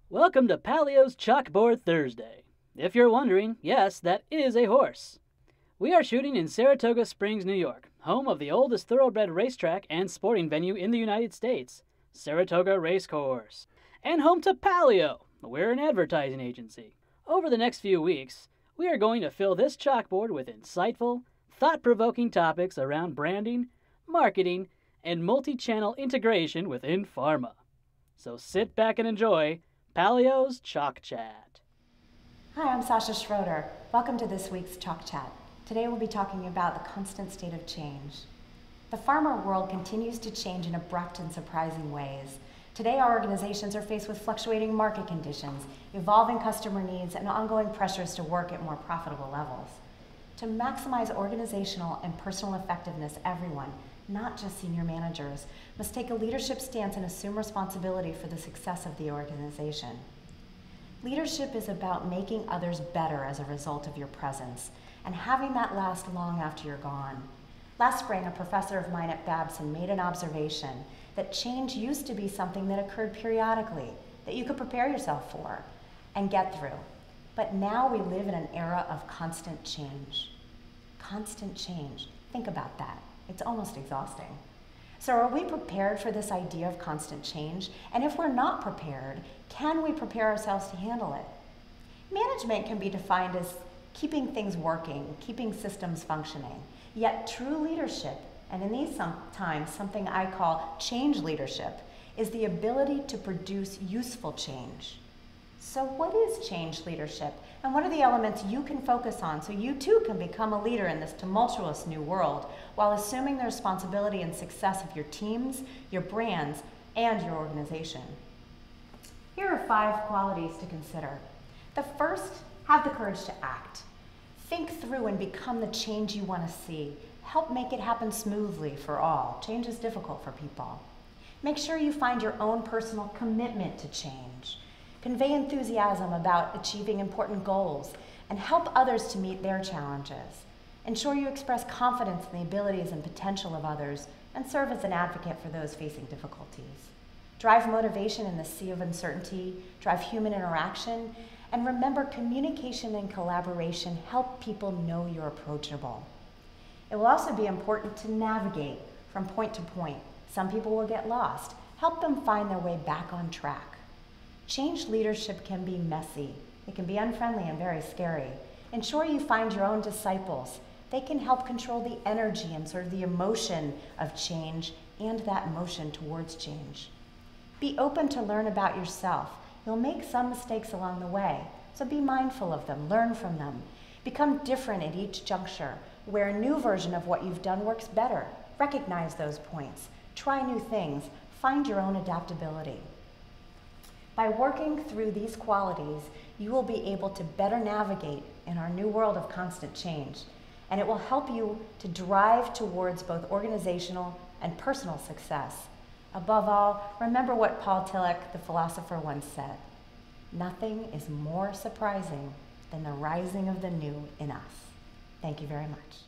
Welcome to Palio's Chalkboard Thursday. If you're wondering, yes, that is a horse. We are shooting in Saratoga Springs, New York, home of the oldest thoroughbred racetrack and sporting venue in the United States, Saratoga Racecourse, and home to Palio. We're an advertising agency. Over the next few weeks, we are going to fill this chalkboard with insightful, thought-provoking topics around branding, marketing, and multi-channel integration within pharma. So sit back and enjoy Palio's Chalk Chat. Hi, I'm Sacha Schroeder. Welcome to this week's Chalk Chat. Today we'll be talking about the constant state of change. The pharma world continues to change in abrupt and surprising ways. Today our organizations are faced with fluctuating market conditions, evolving customer needs, and ongoing pressures to work at more profitable levels. To maximize organizational and personal effectiveness, everyone, not just senior managers, must take a leadership stance and assume responsibility for the success of the organization. Leadership is about making others better as a result of your presence and having that last long after you're gone. Last spring, a professor of mine at Babson made an observation that change used to be something that occurred periodically, that you could prepare yourself for and get through. But now we live in an era of constant change. Constant change. Think about that. It's almost exhausting. So are we prepared for this idea of constant change? And if we're not prepared, can we prepare ourselves to handle it? Management can be defined as keeping things working, keeping systems functioning. Yet true leadership, and in these times something I call change leadership, is the ability to produce useful change. So what is change leadership? And what are the elements you can focus on so you too can become a leader in this tumultuous new world while assuming the responsibility and success of your teams, your brands, and your organization? Here are 5 qualities to consider. The first, have the courage to act. Think through and become the change you want to see. Help make it happen smoothly for all. Change is difficult for people. Make sure you find your own personal commitment to change. Convey enthusiasm about achieving important goals and help others to meet their challenges. Ensure you express confidence in the abilities and potential of others and serve as an advocate for those facing difficulties. Drive motivation in the sea of uncertainty, drive human interaction, and remember communication and collaboration help people know you're approachable. It will also be important to navigate from point to point. Some people will get lost. Help them find their way back on track. Change leadership can be messy. It can be unfriendly and very scary. Ensure you find your own disciples. They can help control the energy and sort of the emotion of change and that motion towards change. Be open to learn about yourself. You'll make some mistakes along the way, so be mindful of them, learn from them. Become different at each juncture, where a new version of what you've done works better. Recognize those points. Try new things. Find your own adaptability. By working through these qualities, you will be able to better navigate in our new world of constant change, and it will help you to drive towards both organizational and personal success. Above all, remember what Paul Tillich, the philosopher, once said: "Nothing is more surprising than the rising of the new in us." Thank you very much.